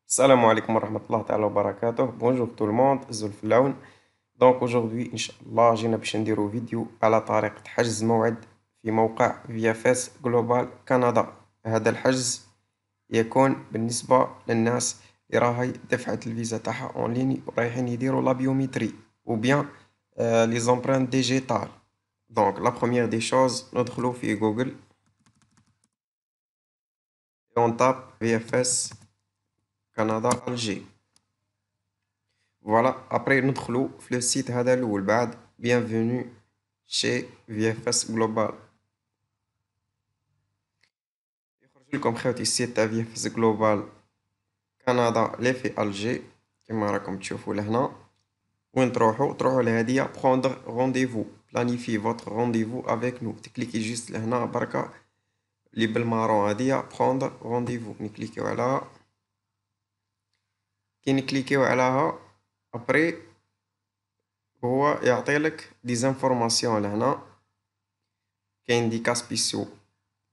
السلام عليكم ورحمة الله تعالى وبركاته. بونجور تو الموند، زول في العون. دونك اوجوردي ان شاء الله جينا باش نديرو فيديو على طريقة حجز موعد في موقع فيا فاس جلوبال كندا. هذا الحجز يكون بالنسبة للناس اللي راهي دفعت الفيزا تاعها اون ليني ورايحين يديرو لا بيوميتري او بيان لي زومبرانت ديجيتال. دونك لا بروميير دي شوز ندخلو في جوجل اون تاب فيا فاس كندا الجي. فوالا ابري ندخلو في لو سيت هذا الاول بعد bienvenue chez VFS Global. يخرج لكم خاوتي السيت تاع VFS Global كندا لي في الجي كما راكم تشوفوا لهنا. وين تروحوا لهادية بروندر رونديفو بلانيفي فوتر رونديفو افيك نو. تكليكي جيست لهنا بركا لي بالمارون هادية بروندر رونديفو، نكليكيو عليها. كي نكليكيو عليها ابري هو يعطيلك دي زانفورماسيون لهنا. كاين دي كاس سبيسيو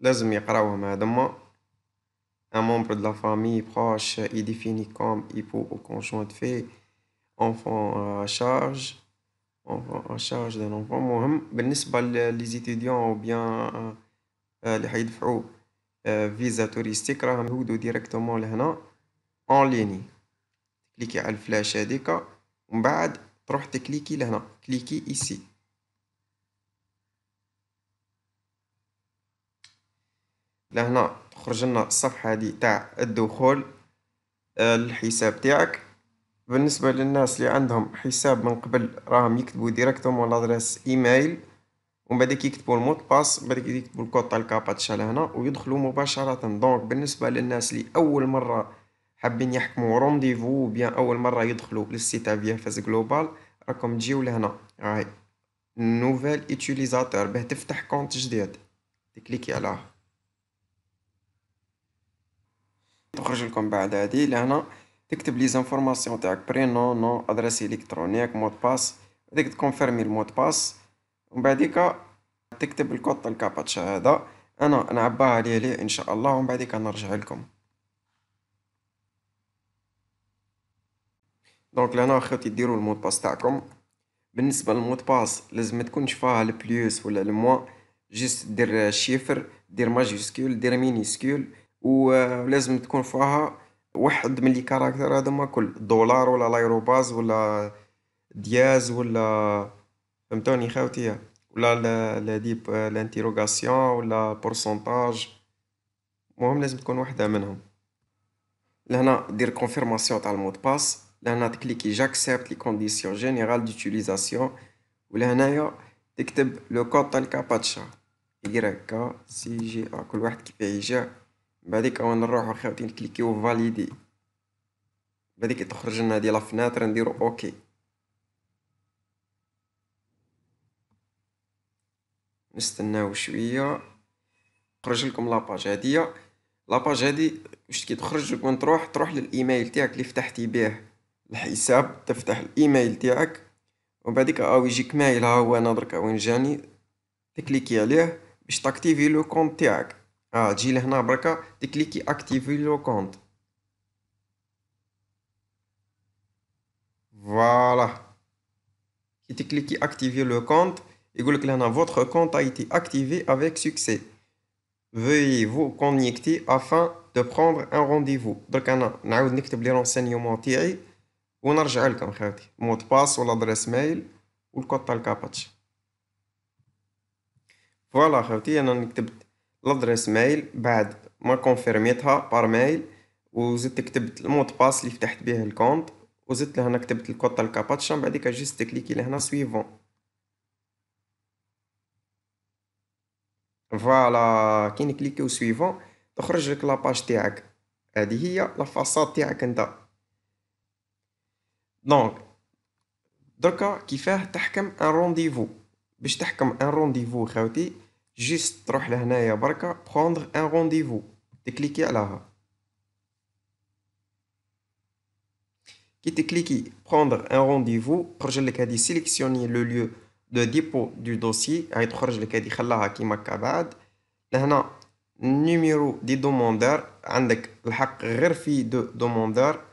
لازم يقراوهم هادما. un membre de la famille proche est défini comme époux ou conjoint de fait, enfant à charge d'un enfant. مهم بالنسبة لي étudiants ou bien اللي حيدفعوا فيزا توريستيك راهم يهودوا ديريكتومون لهنا اون ليني. كليكي على الفلاش هاديك ومن بعد تروح تكليكي لهنا كليكي ايسي. لهنا تخرج لنا الصفحة هادي تاع الدخول للحساب تاعك. بالنسبة للناس اللي عندهم حساب من قبل راهم يكتبوا ديريكتومون لادريس ايميل ومن بعد يكتبوا الموت باس، من بعد يكتبوا الكود تاع الكاباتشا لهنا ويدخلوا مباشرة. دونك بالنسبة للناس اللي أول مرة حابين يحكموا رونديفو بيان أول مرة يدخلوا للسيت تاع فيا فاس جلوبال، راكم تجيو لهنا هاي نوفيل اتيليزاتور باه تفتح كونت جديد. تكليكي عليه تخرج لكم بعد هادي لهنا تكتب لي زانفورماسيون تاعك برينون نو ادريس الكترونيك مود باس، بديك تكونفيرمي المود باس ومن بعديك تكتب الكود تاع الكاباتشا هذا. انا نعباها ليه ان شاء الله ومن بعديك نرجع لكم. دونك لهنا اخوتي ديروا المود باس تاعكم. بالنسبه للمود باس لازم ما تكونش فيها البلوس ولا الموا، جيست دير شيفر، دير ماجيسكول، دير مينيسكول، ولازم تكون فيها واحد من لي كاركتر هذوما كل دولار ولا لايروباز ولا دياز ولا فهمتوني خاوتي، ولا لا ديب لانتيروغاسيون ولا بورسونتاج. المهم لازم تكون واحدة منهم. لهنا دير كونفيرماسيون تاع المود باس، لهنا تكليكي جاكسبت لي كونديسيون جينيرال ديوتيليزاسيون، ولهنايا تكتب لو كود تاع الكاباتشا كا سي جي ا كل واحد كيفاه يجاه. بعديك وين نروحو خاوتي نكليكيو فاليدي، بعديك تخرج لنا هادي لا فناتر نديرو اوكي. نستناو شويه تخرج لكم لاباج هادية. لاباج هادي واش كي تخرج وين تروح للايميل تاعك اللي فتحتي به الحساب، تفتح الايميل تاعك ومن بعديك يجيك مايل ها هو انا دركا وين جاني، تكليكي عليه باش تاكتيفي لو كونت تاعك. تجي لهنا بركا تكليكي اكتيفي لو كونت. فوالا كي تكليكي اكتيفي لو كونت يقولك لهنا votre compte a été activé avec succès. Veuillez vous connecter afin de prendre un rendez-vous. درك انا نعاود نكتب لي رونسينيومون تاعي ونرجع لكم خاوتي مود باس ولا ادريس ميل والكود تاع الكاباتش. فوالا خاوتي انا كتبت لادريس ميل بعد ما كونفيرميتها بار ميل، وزدت كتبت المود باس اللي فتحت به الكونت، وزدت لهنا كتبت الكود تاع الكاباتشا. من بعديك جيست تكليكي لهنا سويفون. فوالا كي نكليكيو سويفون تخرج لك لاباج تاعك. هذه هي لا فاصاد تاعك انت. دونك دركا كيفاه تحكم ان رونديفو. باش تحكم ان رونديفو خاوتي جيست تروح لهنايا بركا بروندر ان رونديفو، تكليكي عليها. كي تكليكي بروندر ان رونديفو تخرج لك هادي سيليكسيوني لو ليو دو ديبو دو دوسي، هاي تخرج لك هادي خلاها كيما هكا. بعد لهنا نيميرو دي دوموندور، عندك الحق غير في دوموندور.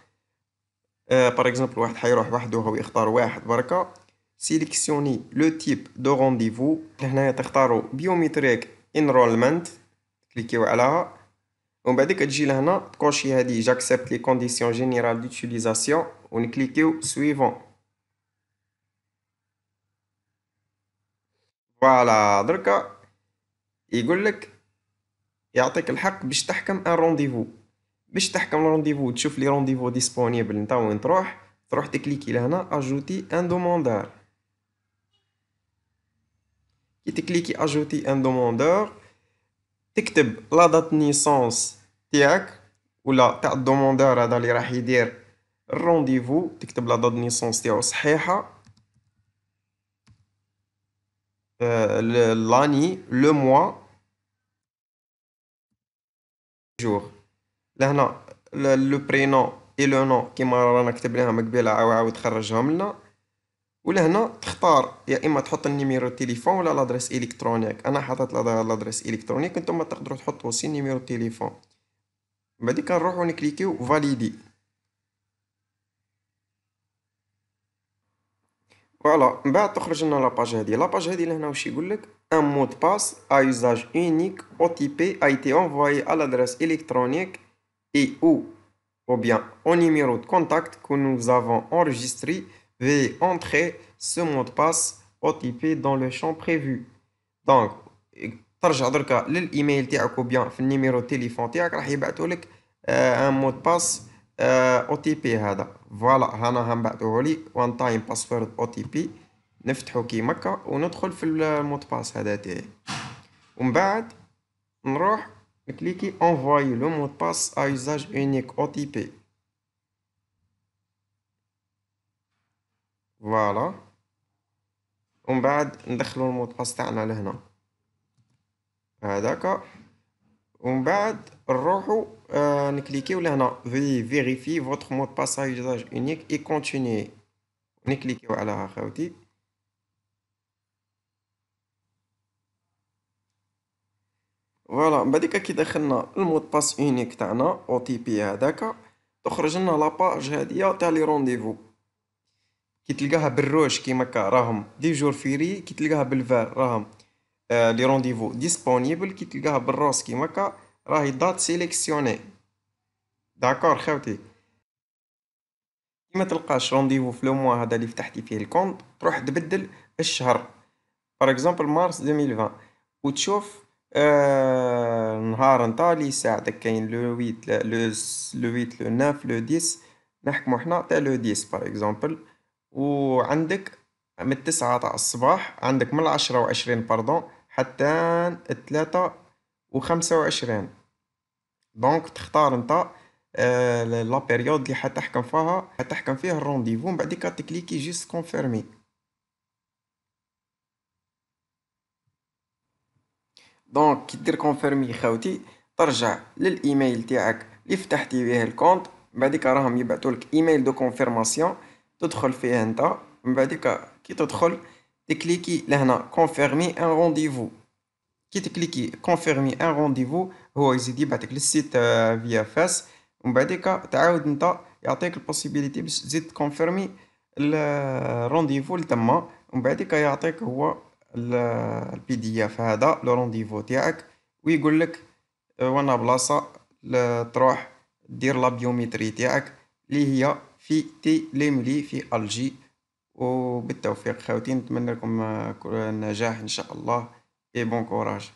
باغ اكزومبل واحد حيروح وحده وهو يختار واحد بركا. سيليكسيوني لو تيب دو رونديفو، هنايا تختاروا بيوميتريك انرولمنت، كليكيو عليها. ومن بعد تجي لهنا تكوشي هادي جاكسبت لي كونديسيون جينيرال دوتيليزاسيون ونكليكيو سويفون. فوالا دركا يقولك يعطيك الحق باش تحكم ان رونديفو. باش تحكم الرونديفو تشوف لي رونديفو ديسپونيبل نتا وين تروح تكليكي لهنا اجوتي ان دوموندور. كي تكليكي اجوتي ان دوموندور تكتب لا دات نيسونس تاعك ولا تاع الدوموندور هذا اللي راح يدير الرونديفو، تكتب لا دات نيسونس تاعو صحيحه، لاني لو موا جور. لهنا لو برينون اي لو نون كيما رانا كتبناهم قبيله عاود خرجهم لنا. ولهنا تختار يا اما تحط النيميرو تليفون ولا لادريس الكترونيك. انا حطيت لادريس الكترونيك، نتوما تقدروا تحطوا سي نيميرو تليفون. بعد كنروحو نكليكيو فاليدي. فوالا من بعد تخرج لنا لاباج هادي لهنا واش يقولك ان مود باس ا يوزاج اونيك او تي بي a été envoyé à l'adresse électronique et ou bien au numéro de contact que nous avons enregistré. Veuillez entrer ce mot de passe OTP dans le champ prévu. دونك ترجع دركا للايميل تاعك وبيان في النيميرو تليفون تاعك راح يبعثولك ان مود باس او تي بي هذا. فوالا هانا نبعثوهولي وان تايم باسورد او تي بي، نفتحو كيما هكا وندخل في المود باس هذا تاعي. ومن بعد نروح نكليكي انفواي لو مود باس ا يوزاج اونيك او تي بي. فوالا ومن بعد ندخلو المود باس تاعنا لهنا هذاك. ومن بعد نروحو نكليكيو لهنا في فيريفي فوتر مود باس ا يوزاج اونيك اي كونتينيي، نكليكيو عليها خاوتي. فوالا من بعديكا كي دخلنا المود باس اونيك تاعنا او تي بي هذاك تخرج لنا لاباج هادية تاع لي رونديفو. كي تلقاها بالروج كيما هكا راهم دي جور فيري، كي تلقاها بالفار راهم لي رونديفو ديسپونيبل، كي تلقاها بالروس كيما هكا راهي دات سيليكسيوني. داكور خاوتي. كي ما تلقاش رونديفو في لو موا هذا اللي فتحتي فيه الكونط تروح تبدل الشهر، باغ اكزومبل مارس 2020، وتشوف نهار نتا اللي يساعدك. كاين لو 8 لو 8 لو 9 لو 10، نحكمو حنا تاع لو 10 باغ اكزومبل. وعندك من 9 تاع الصباح، عندك من 10 و20 باردون حتى 3 و25. دونك تختار نتا لا بيريود اللي حتحكم فيها الرونديفو. من بعديك تكليكي جيست كونفيرمي. دونك كي دير كونفيرمي خاوتي ترجع للايميل تاعك اللي فتحتي بيه الكونت. من بعديك راهم يبعثولك ايميل دو كونفيرماسيون تدخل فيه انت. من بعديك كي تدخل تكليكي لهنا كونفيرمي ان رونديفو. كي تكليكي كونفيرمي ان رونديفو هو يزيد يبعثك للسيت فيا فاس. ومن بعديك تعاود انت يعطيك البوسيبيليتي باش تزيد كونفيرمي الرونديفو لتما. ومن بعديك يعطيك هو البي دي اف هذا لو رونديفو تاعك، ويقول لك وانا بلاصه تروح دير لا بيوميتري تاعك اللي هي في تي ليملي في الجي. وبالتوفيق خاوتي، نتمنى لكم كل النجاح ان شاء الله. اي بون كوراج.